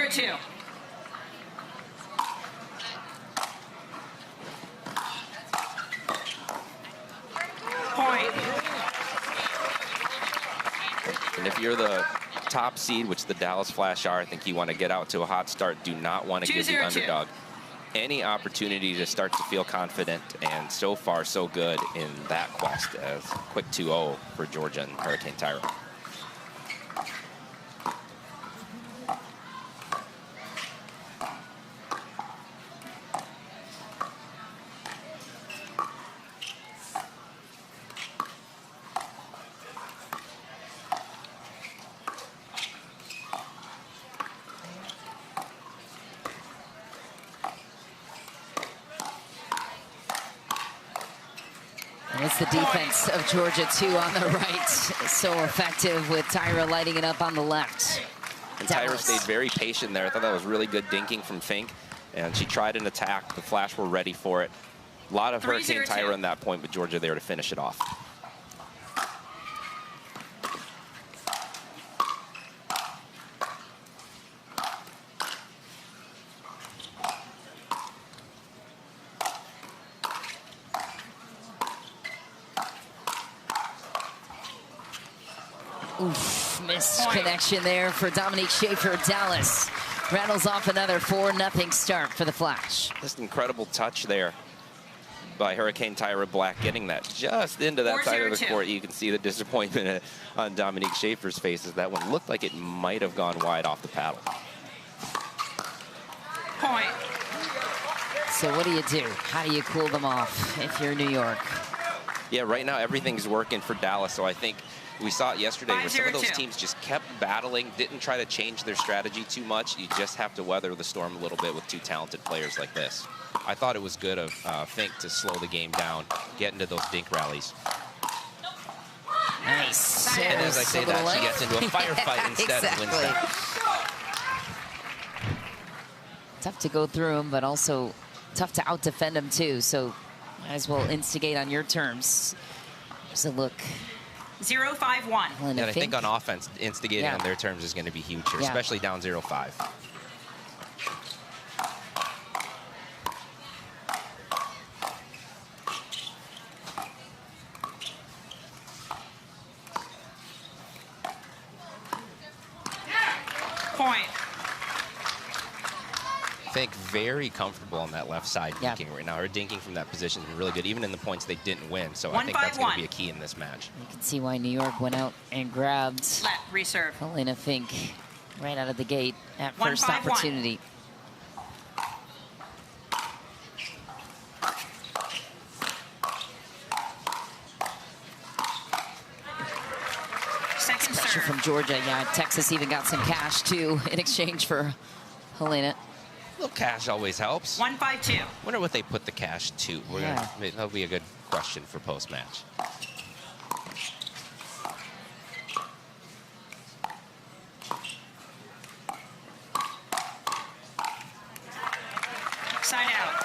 2. Point. And if you're the top seed, which the Dallas Flash are, I think you want to get out to a hot start. Do not want to give the underdog any opportunity to start to feel confident, and so far so good in that quest as quick 2-0 for Georgia and Hurricane Tyra. It's the defense of Georgia, too, on the right. So effective with Tyra lighting it up on the left. And Tyra stayed very patient there. I thought that was really good dinking from Fink. And she tried an attack. The Flash were ready for it. A lot of Hurricane Tyra in that point, but Georgia there to finish it off. Oof, missed connection there for Dominique Schaefer. Dallas rattles off another 4-0 start for the Flash. Just incredible touch there by Hurricane Tyra Black, getting that just into that side of the court. You can see the disappointment on Dominique Schaefer's face as that one looked like it might have gone wide off the paddle. Point. So what do you do? How do you cool them off if you're New York? Yeah, right now everything's working for Dallas, so I think we saw it yesterday where some of those teams just kept battling, didn't try to change their strategy too much. You just have to weather the storm a little bit with two talented players like this. I thought it was good of Fink to slow the game down, get into those dink rallies. Nice. And as I say that, she gets into a firefight instead and wins that. Tough to go through them, but also tough to out-defend them, too. So might as well instigate on your terms. There's a look. 0-5-1. And I think on offense, instigating on their terms is going to be huge here, especially down 0-5. Point. I think very comfortable on that left side dinking right now. Her dinking from that position is really good, even in the points they didn't win. So I think that's going to be a key in this match. You can see why New York went out and grabbed reserve Helena Fink right out of the gate at first opportunity. Second pressure from Georgia. Yeah, Texas even got some cash too in exchange for Helena. A little cash always helps. 1-5-2. Wonder what they put the cash to. That'll be a good question for post-match. Side out.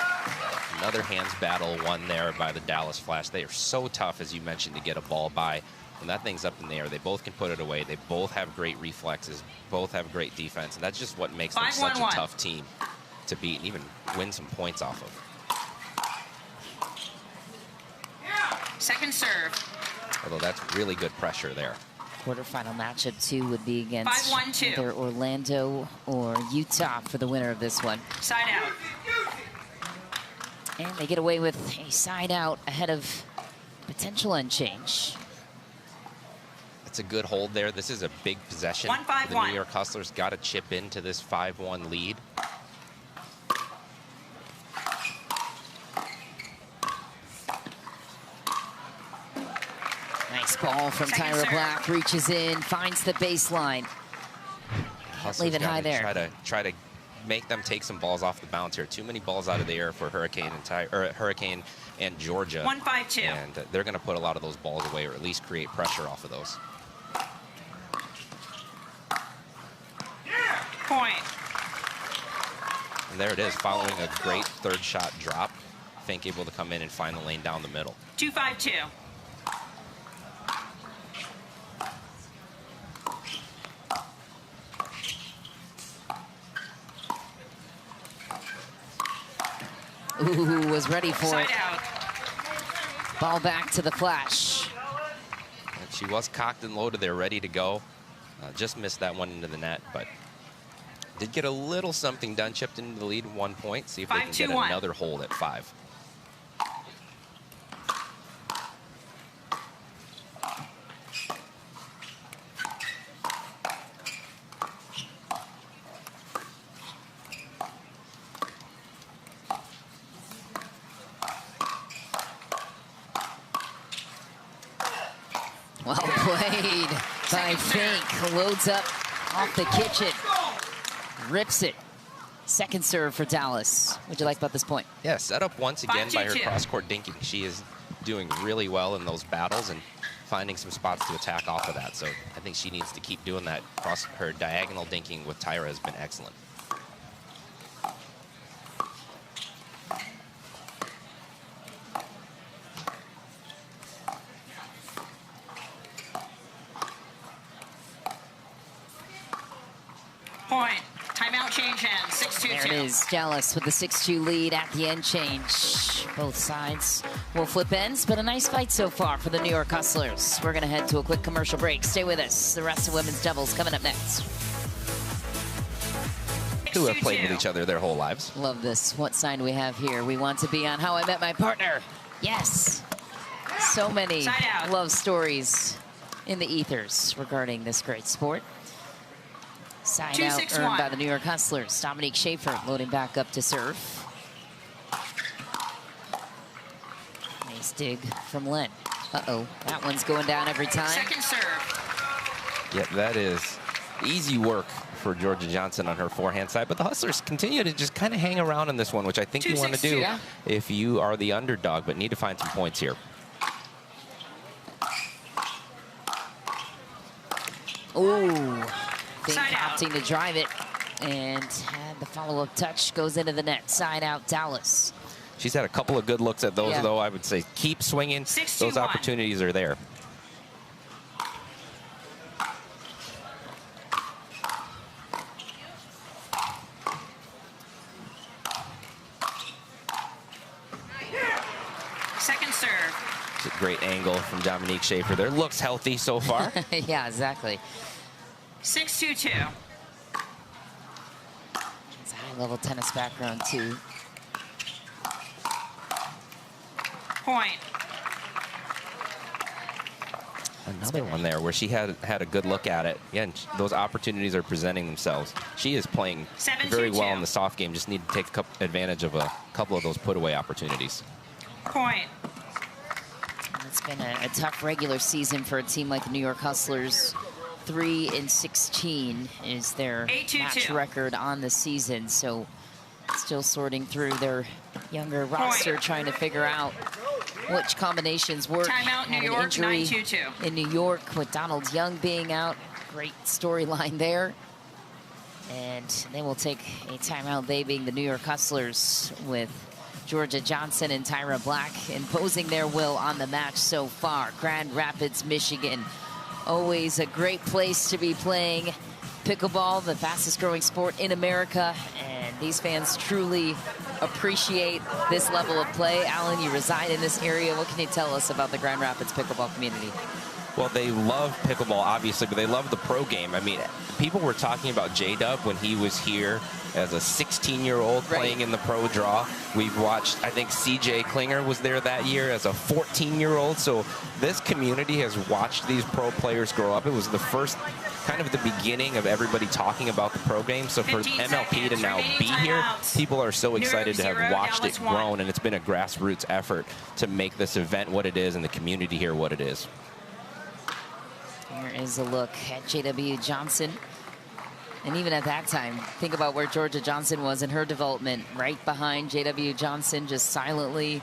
Another hands battle won there by the Dallas Flash. They are so tough, as you mentioned, to get a ball by. When that thing's up in the air, they both can put it away. They both have great reflexes. Both have great defense. And that's just what makes them such a tough team to beat and even win some points off of. Second serve. Although that's really good pressure there. Quarterfinal matchup 2 would be against 5-1-2. either Orlando or Utah for the winner of this one. Side out. And they get away with a side out ahead of potential end change. That's a good hold there. This is a big possession. 1-5-1. The New York Hustlers got to chip into this 5-1 lead. Nice ball from Tyra Black, reaches in, finds the baseline. Leave it high there. Try to make them take some balls off the bounce here. Too many balls out of the air for Hurricane and Georgia. 1-5-2. And they're going to put a lot of those balls away, or at least create pressure off of those. Point. And there it is, following a great third shot drop. Fink able to come in and find the lane down the middle. 2-5-2. Ooh, was ready for Side it. out. Ball back to the flash. And she was cocked and loaded there, ready to go. Just missed that one into the net, but did get a little something done. Chipped into the lead 1 point. See if they can get 5-2-1. another hold at 5. Well played by Fink. Loads up off the kitchen. Rips it. Second serve for Dallas. What'd you like about this point? Yeah, set up once again by her 5-2-2. cross-court dinking. She is doing really well in those battles and finding some spots to attack off of that. So I think she needs to keep doing that. Her diagonal dinking with Tyra has been excellent. Point. Timeout change hands. 6-2-2. There it is. Dallas with the 6-2 lead at the end change. Both sides will flip ends, but a nice fight so far for the New York Hustlers. We're going to head to a quick commercial break. Stay with us. The rest of women's doubles coming up next. Who have played with each other their whole lives. Love this. What sign do we have here? We want to be on How I Met My Partner. Yes. So many Side out. love stories in the ethers regarding this great sport. Side out 2-6-1. earned by the New York Hustlers. Dominique Schaefer loading back up to serve. Nice dig from Len. Uh-oh, that one's going down every time. Second serve. Yep, that is easy work for Georgia Jansen on her forehand side. But the Hustlers continue to just kind of hang around in this one, which I think you want to do 2-6-2. if you are the underdog, but need to find some points here. Ooh. Fink Side out. opting to drive it, and the follow-up touch goes into the net. Side out, Dallas. She's had a couple of good looks at those, Yeah. though. I would say keep swinging. 6-2-1. Those opportunities are there. Second serve. It's a great angle from Dominique Schaefer there. Looks healthy so far. Yeah, exactly. 6-2-2. It's a high-level tennis background, too. Point. Another one there where she had a good look at it. Again, those opportunities are presenting themselves. She is playing 7-2-2. very well in the soft game. Just need to take advantage of a couple of those put-away opportunities. Point. It's been a tough regular season for a team like the New York Hustlers. 3-16 is their 8-2-2. match record on the season. So still sorting through their younger roster, trying to figure out which combinations work. Timeout, New Had an York, injury 9-2-2. in New York with Donald Young being out. Great storyline there. And they will take a timeout, they being the New York Hustlers, with Georgia Jansen and Tyra Black imposing their will on the match so far. Grand Rapids, Michigan. Always a great place to be playing pickleball, the fastest growing sport in America. And these fans truly appreciate this level of play. Alan, you reside in this area. What can you tell us about the Grand Rapids pickleball community? Well, they love pickleball, obviously, but they love the pro game. I mean, people were talking about J-Dub when he was here as a 16-year-old playing in the pro draw. We've watched, I think CJ Klinger was there that year as a 14-year-old. So this community has watched these pro players grow up. It was the first, kind of the beginning of everybody talking about the pro game. So for 15 MLP to seconds, now remaining be here, timeouts. people are so excited to have New York watched it 0, Dallas 1. grown, and it's been a grassroots effort to make this event what it is and the community here what it is. Here is a look at JW Jansen. And even at that time, think about where Georgia Jansen was in her development, right behind JW Jansen, just silently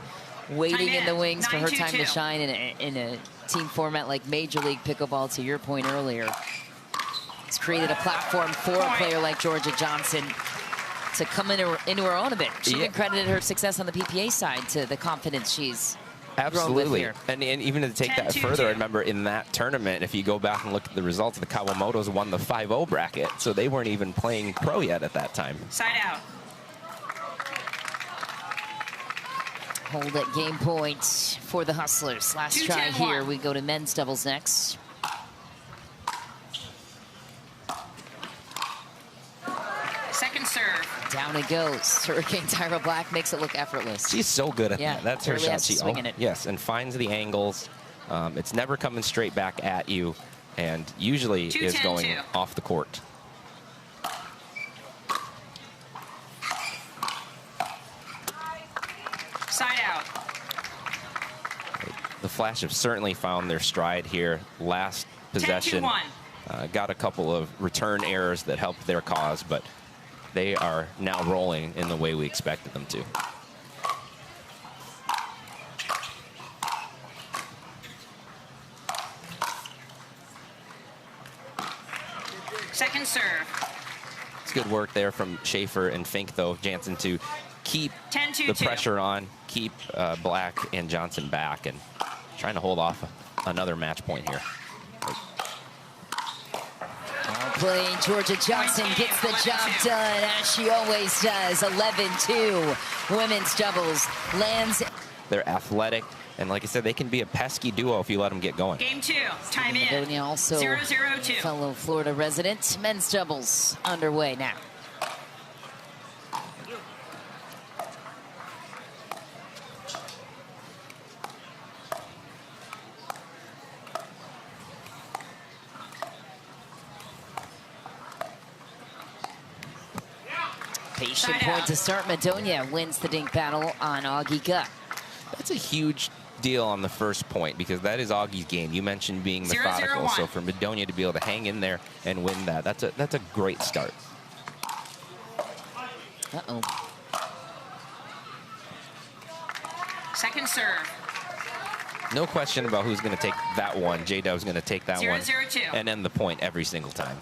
waiting in the wings for her time to 9-2-2. shine in a team format like Major League Pickleball, to your point earlier. It's created a platform for a player like Georgia Jansen to come into her own a bit. She even credited her success on the PPA side to the confidence she's Absolutely. here. And even to take that 10-2-2. further, I remember in that tournament, if you go back and look at the results, the Kawamotos won the 5-0 bracket, so they weren't even playing pro yet at that time. Side out. Hold at game point for the Hustlers. Last try here. We go to men's doubles next. Second serve. Down it goes. Hurricane Tyra Black makes it look effortless. She's so good at that. That's her shot. She swinging it. Yes, and finds the angles. It's never coming straight back at you, and usually is going off the court. Side out. The Flash have certainly found their stride here. Last possession, got a couple of return errors that helped their cause, but they are now rolling in the way we expected them to. Second serve. It's good work there from Schaefer and Fink, though, Jansen, to keep the pressure on, keep Black and Johnson back, and trying to hold off another match point here. Well played. Georgia Johnson gets the job done, as she always does. 11-2 women's doubles lands. They're athletic, and like I said, they can be a pesky duo if you let them get going. Game 2, time in. Madonia also 0-0-2. Fellow Florida resident. Men's doubles underway now. Patient point to start. Madonia wins the dink battle on Augie Guck. That's a huge deal on the first point, because that is Augie's game. You mentioned being methodical, 0-0-1. so for Madonia to be able to hang in there and win that, that's a great start. Uh-oh. Second serve. No question about who's going to take that one. J-Dub's going to take that one 0-0-2. and end the point every single time.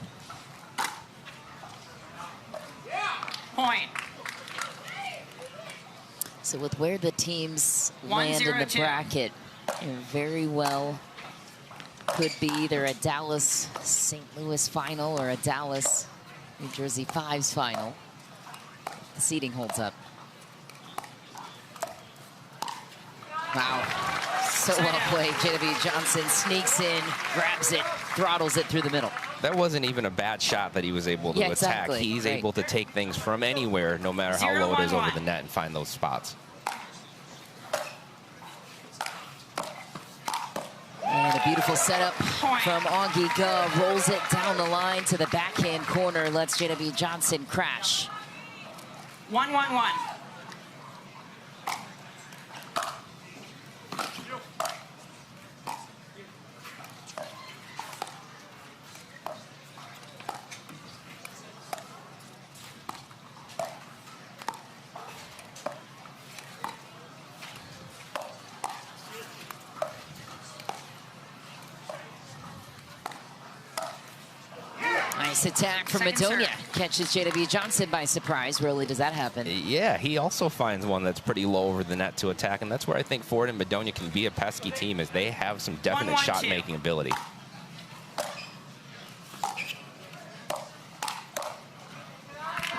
Point. So with where the teams 1-0-2. land in the bracket, very well could be either a Dallas-St. Louis final or a Dallas-New Jersey Fives final. The seeding holds up. Wow. So well played. JW Johnson sneaks in, grabs it, throttles it through the middle. That wasn't even a bad shot that he was able to attack. He's able to take things from anywhere, no matter how low it is over the net, and find those spots. And a beautiful setup from Augie Guck. Rolls it down the line to the backhand corner. Lets JW Johnson crash. 1-1-1. Nice attack from Madonia. Catches JW Johnson by surprise. Rarely does that happen. Yeah, he also finds one that's pretty low over the net to attack, and that's where I think Ford and Madonia can be a pesky team, is they have some definite shot-making ability.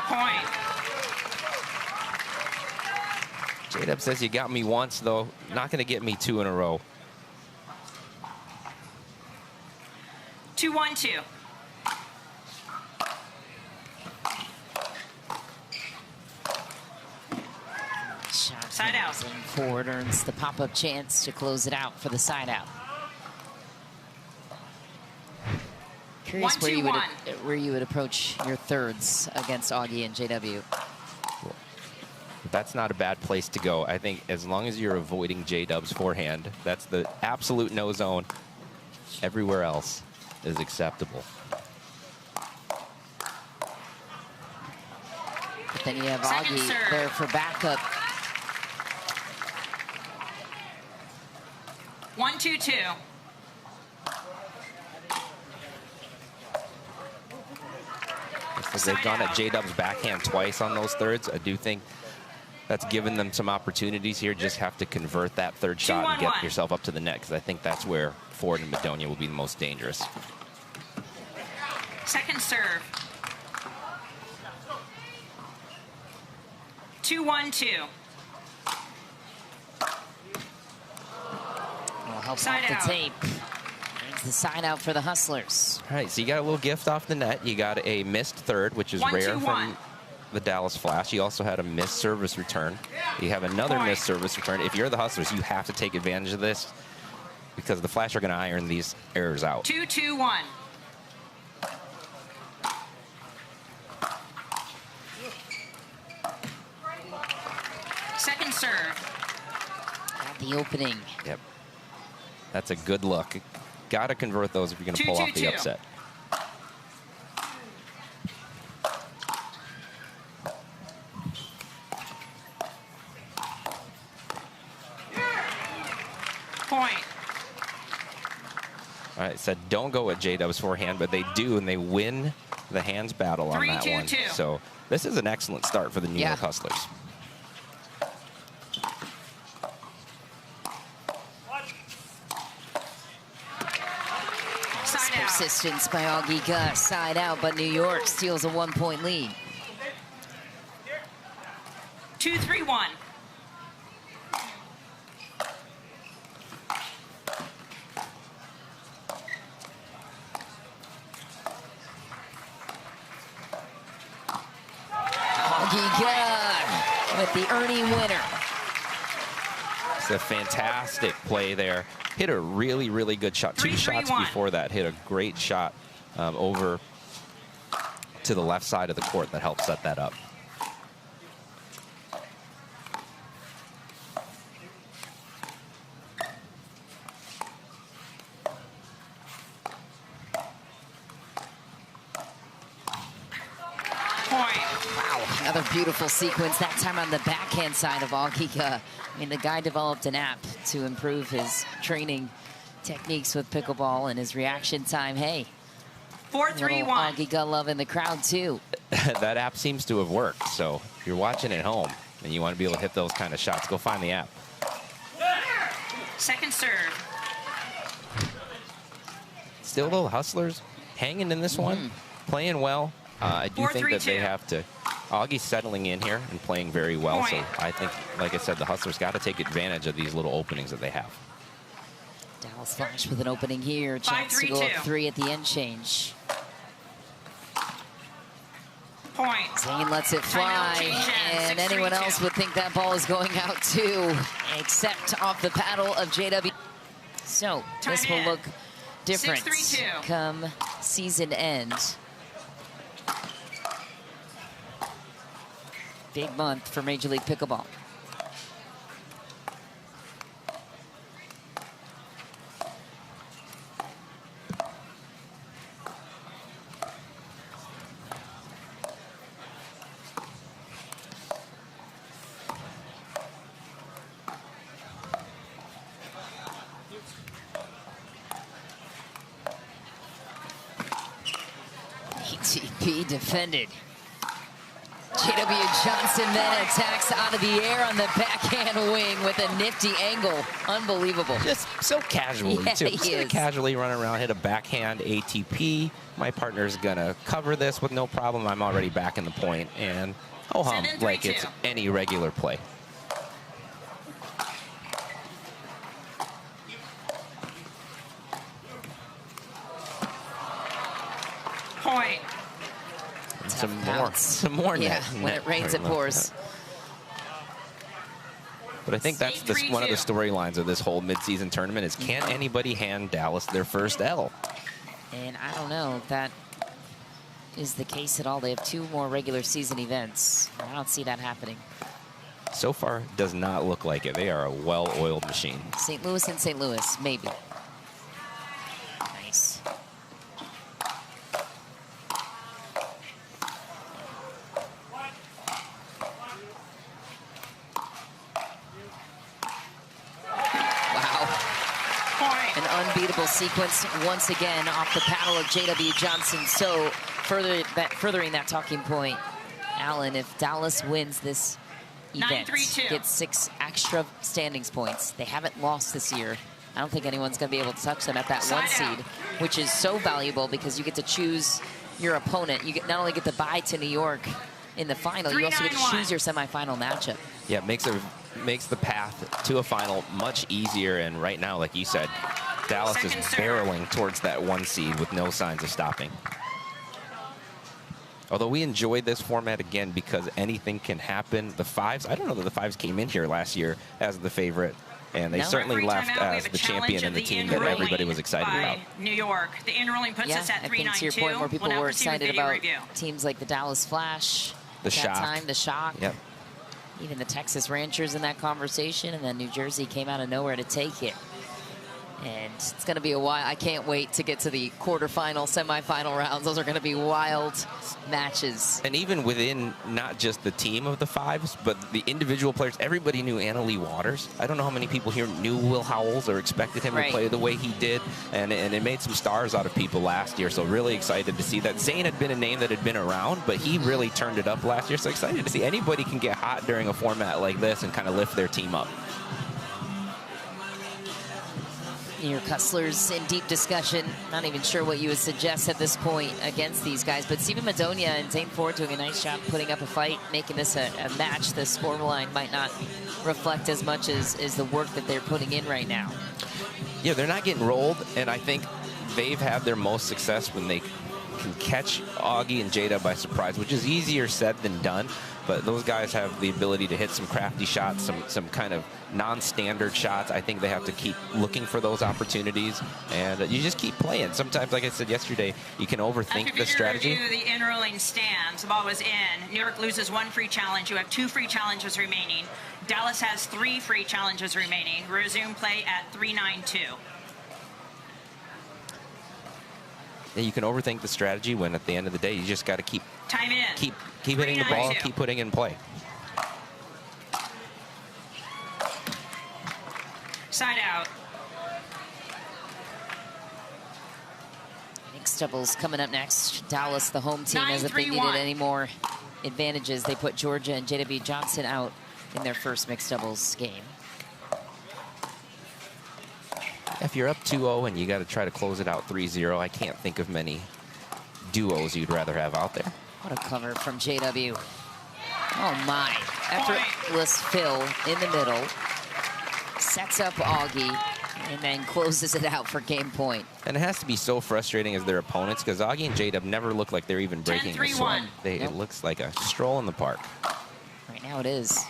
Point. J-Dub says, you got me once, though. Not going to get me 2 in a row. 2-1-2. Side out. Ford earns the pop-up chance to close it out for the side out. Curious where you would approach your thirds against Augie and JW. That's not a bad place to go. I think as long as you're avoiding J-Dub's forehand, that's the absolute no zone. Everywhere else is acceptable. But then you have Augie there for backup. 1-2-2. As they've gone at J-Dub's backhand twice on those thirds, I do think that's given them some opportunities here. Just have to convert that third shot and get yourself up to the net, because I think that's where Ford and Madonia will be the most dangerous. Second serve. 2-1-2. help Side off out. the tape. Brings the side out for the Hustlers. All right, so you got a little gift off the net. You got a missed third, which is 1-2-1. rare from the Dallas Flash. You also had a missed service return. You have another Point. missed service return. If you're the Hustlers, you have to take advantage of this because the Flash are going to iron these errors out. 2-2-1. Second serve. At the opening. Yep. That's a good look. Got to convert those if you're going to pull off the 2-2-2. upset. Point. All right, said don't go with J-Dub's forehand, but they do, and they win the hands battle on that one. 3-2-2. So this is an excellent start for the New Yeah. York Hustlers. Side out. Persistence by Augie Gus. Side out, but New York steals a 1-point lead. 2-3-1. Augie Gus with the Ernie winner. It's a fantastic play there. Hit a really, really good shot. 2 shots 3-3-1. before that. Hit a great shot over to the left side of the court that helped set that up. Point. Wow, another beautiful sequence, that time on the backhand side of Augie Gus. I mean, the guy developed an app to improve his training techniques with pickleball and his reaction time. Hey, little 4-3-1. Augie Gus love in the crowd, too. That app seems to have worked. So if you're watching at home and you want to be able to hit those kind of shots, go find the app. Second serve. Still, though, the Hustlers hanging in this one, playing well. I do think that 4-3-2. they have to. Augie's settling in here and playing very well. So Point. I think, like I said, the Hustlers got to take advantage of these little openings that they have. Dallas Flash with an opening here. Chance to go up 5-3-2. 3 at the end change. Point. Zane lets it fly, Timeout change and at anyone 6-3-2. else would think that ball is going out too, except off the paddle of JW. So this Time will in. look different 6-3-2. come season end. Big month for Major League Pickleball. ATP defended. JW Jansen then attacks out of the air on the backhand wing with a nifty angle. Unbelievable. Just so casually, Yeah, too. he Just gonna is. casually run around, hit a backhand ATP. My partner's going to cover this with no problem. I'm already back in the point, and ho-hum 7-3-2. like it's any regular play. Point. And Tough some more, bounce. some more Yeah, net. when net it rains, it right now. pours. But I think that's one of the 8-3-2. storylines of this whole midseason tournament is can anybody hand Dallas their first L? And I don't know if that is the case at all. They have 2 more regular season events. I don't see that happening. So far, does not look like it. They are a well-oiled machine. St. Louis and St. Louis, maybe. Nice. Wow. Point. An unbeatable sequence once again off the paddle of J.W. Jansen. So furthering that talking point, Alan, if Dallas wins this event, 9-3-2. gets 6 extra standings points, they haven't lost this year. I don't think anyone's going to be able to touch them at that Side 1 seed, which is so valuable because you get to choose your opponent. You not only get to bye to New York in the final, you also get to 3-9-1. choose your semifinal matchup. Yeah, it makes it makes the path to a final much easier. And right now, like you said, Dallas is barreling towards that 1 seed with no signs of stopping. Although we enjoyed this format again because anything can happen. The fives, I don't know that the fives came in here last year as the favorite. And they certainly left as the champion and the team that everybody was excited about. New York. The in-rolling puts us at 3-9-2. I think to your point, more people were excited about teams like the Dallas Flash, the Shock, the Shock. Yep. Even the Texas Rangers in that conversation, and then New Jersey came out of nowhere to take it. And it's going to be a while. I can't wait to get to the quarterfinal, semifinal rounds. Those are going to be wild matches. And even within not just the team of the fives, but the individual players, everybody knew Annalee Waters. I don't know how many people here knew Will Howells or expected him to play the way he did. And it made some stars out of people last year. So really excited to see that. Zane had been a name that had been around, but he really turned it up last year. So excited to see anybody can get hot during a format like this and kind of lift their team up. New York Hustlers in deep discussion. Not even sure what you would suggest at this point against these guys. But Steven Madonia and Zane Ford doing a nice job putting up a fight, making this a match. The scoreline might not reflect as much as the work that they're putting in right now. Yeah, they're not getting rolled. And I think they've had their most success when they can catch Augie and Jada by surprise, which is easier said than done. But those guys have the ability to hit some crafty shots, some kind of non-standard shots. I think they have to keep looking for those opportunities, and you just keep playing. Sometimes, like I said yesterday, you can overthink the strategy. After the in-rolling stands, the ball was in. New York loses 1 free challenge. You have 2 free challenges remaining. Dallas has 3 free challenges remaining. Resume play at 3-9-2. You can overthink the strategy when at the end of the day you just got to keep hitting the ball, keep putting in play. Side out. Mixed doubles coming up next. Dallas, the home team, as if they needed any more advantages. They put Georgia and JW Johnson out in their first mixed doubles game. If you're up 2-0 and you got to try to close it out 3-0, I can't think of many duos you'd rather have out there. What a cover from JW. Oh my. Effortless fill in the middle. Sets up Augie and then closes it out for game point. And it has to be so frustrating as their opponents because Augie and JW never look like they're even breaking the sweat. It looks like a stroll in the park. Right now it is.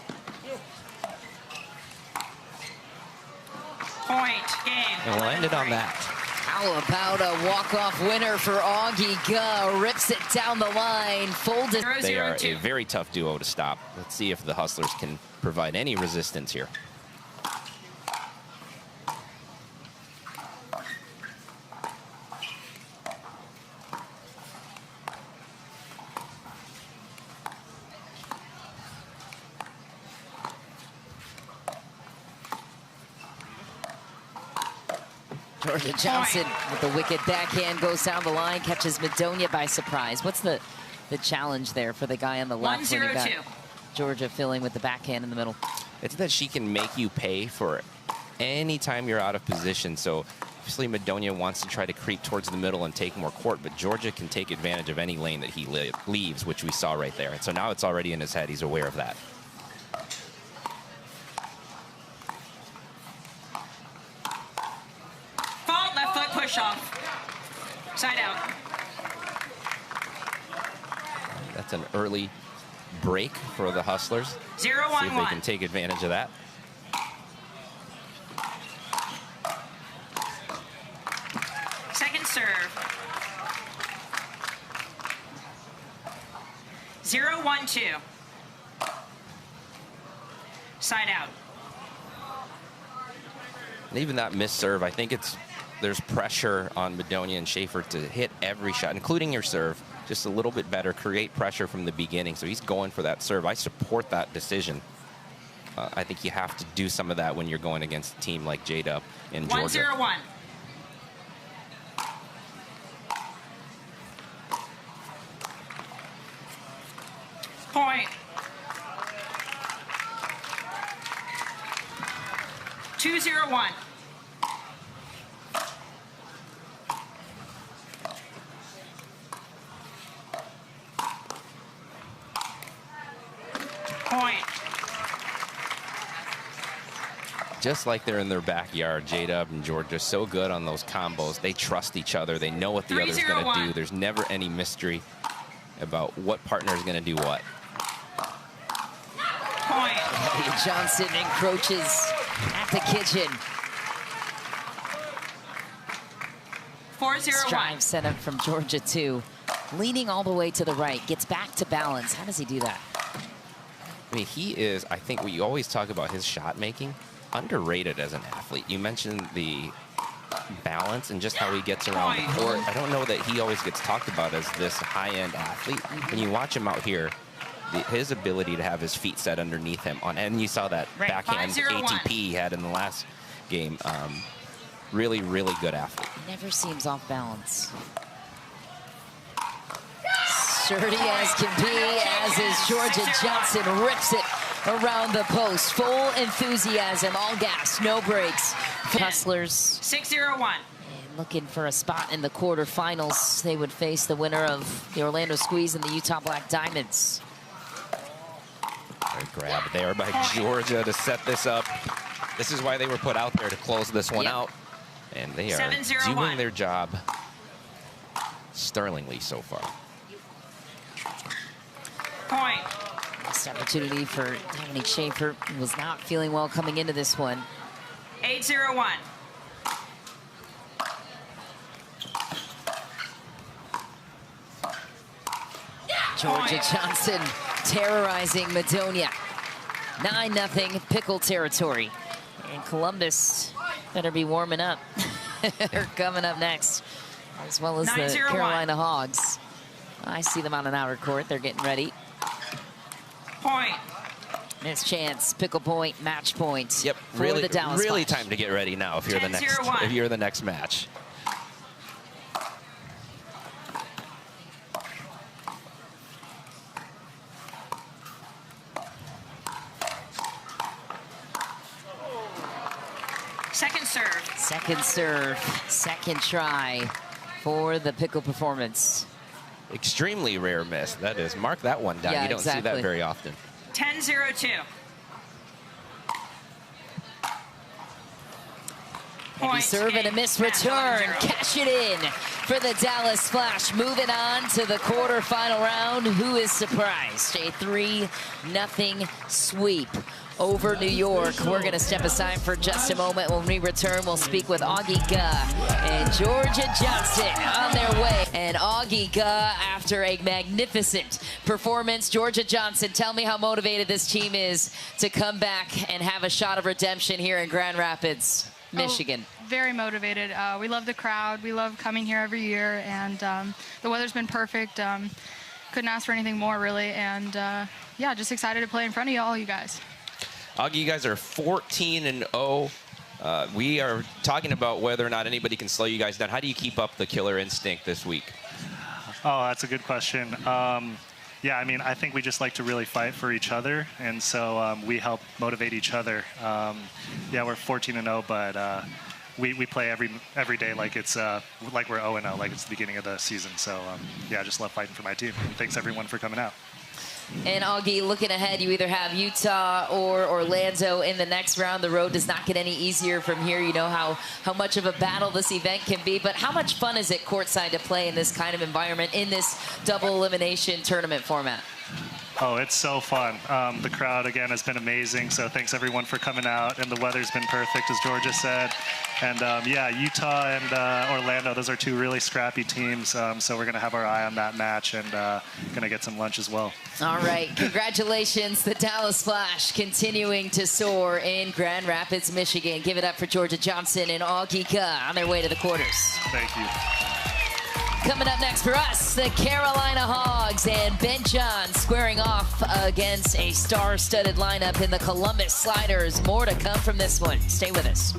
Point, game. And we'll end it on that. How about a walk-off winner for Augie Guh? Rips it down the line, folded. They are a very tough duo to stop. Let's see if the Hustlers can provide any resistance here. Georgia Johnson with the wicked backhand goes down the line, catches Madonia by surprise. What's the challenge there for the guy on the left when you got Georgia filling with the backhand in the middle? It's that she can make you pay for any time you're out of position. So obviously Madonia wants to try to creep towards the middle and take more court, but Georgia can take advantage of any lane that he leaves, which we saw right there. And so now it's already in his head. He's aware of that. Off. Side out. That's an early break for the Hustlers. 0-1-1. See if they can take advantage of that. Second serve. 0-1-2. Side out. And even that missed serve, I think there's pressure on Madonia and Schaefer to hit every shot, including your serve, just a little bit better, create pressure from the beginning. So he's going for that serve. I support that decision. I think you have to do some of that when you're going against a team like J-Dub in Georgia. 1-0-1. Point. 2-0-1. Point. just like they're in their backyard. J-Dub and Georgia, so good on those combos. They trust each other. They know what the other's going to do. There's never any mystery about what partner is going to do what. Point. Jansen encroaches at the kitchen. 4-0-1. Drive set up from Georgia, too. Leaning all the way to the right. Gets back to balance. How does he do that? I mean, he is, I think we always talk about his shot making, underrated as an athlete. You mentioned the balance and just how he gets around the court. I don't know that he always gets talked about as this high-end athlete. When you watch him out here, his ability to have his feet set underneath him, and you saw that backhand ATP he had in the last game. Really, really good athlete. Never seems off balance. Sturdy as can be, as is Georgia. Jansen rips it around the post. Full enthusiasm, all gas, no brakes. Hustlers. 6-0-1. And looking for a spot in the quarterfinals. They would face the winner of the Orlando Squeeze and the Utah Black Diamonds. A grab there by Georgia to set this up. This is why they were put out there, to close this one out. And they are doing their job sterlingly so far. Point. This opportunity for Dominique Schaefer, who was not feeling well coming into this one. 8-0-1. Georgia Jansen terrorizing Madonia. 9-0 pickle territory. And Columbus better be warming up. They're coming up next, as well as the Carolina Hogs. I see them on an outer court. They're getting ready. Point. Miss chance, pickle point, match point. Yep, for really, the Dallas really Flash. time to get ready now if you're the next match. Second serve. Second serve, second try for the pickle performance. Extremely rare miss. That is, mark that one down. Yeah, you don't see that very often. 10-0-2. Heavy serve and a missed return. Cash it in for the Dallas Flash. Moving on to the quarterfinal round. Who is surprised? A 3-0 sweep over New York. We're going to step aside for just a moment. When we return, we'll speak with Augie Guh and Georgia Jansen on their way. And Augie Guh, after a magnificent performance. Georgia Jansen, tell me how motivated this team is to come back and have a shot of redemption here in Grand Rapids, Michigan. Oh, very motivated. We love the crowd. We love coming here every year, and the weather's been perfect. Couldn't ask for anything more, really. And yeah, just excited to play in front of all you guys. Augie, you guys are 14-0. We are talking about whether or not anybody can slow you guys down. How do you keep up the killer instinct this week? Oh, that's a good question. Yeah, I mean, I think we just like to really fight for each other, and so we help motivate each other. Yeah, we're 14-0, but we play every day like it's like we're 0-0, like it's the beginning of the season. So yeah, I just love fighting for my team. And thanks everyone for coming out. And Augie, looking ahead, you either have Utah or Orlando in the next round. The road does not get any easier from here. You know how much of a battle this event can be, but how much fun is it courtside to play in this kind of environment, in this double elimination tournament format? Oh, it's so fun. The crowd, again, has been amazing, so thanks everyone for coming out, and the weather's been perfect, as Georgia said. And yeah, Utah and Orlando, those are two really scrappy teams, so we're going to have our eye on that match and going to get some lunch as well. All right, congratulations. The Dallas Flash continuing to soar in Grand Rapids, Michigan. Give it up for Georgia Jansen and Augie Guh on their way to the quarters. Thank you. Coming up next for us, the Carolina Hogs and Ben John squaring off against a star-studded lineup in the Columbus Sliders. More to come from this one. Stay with us.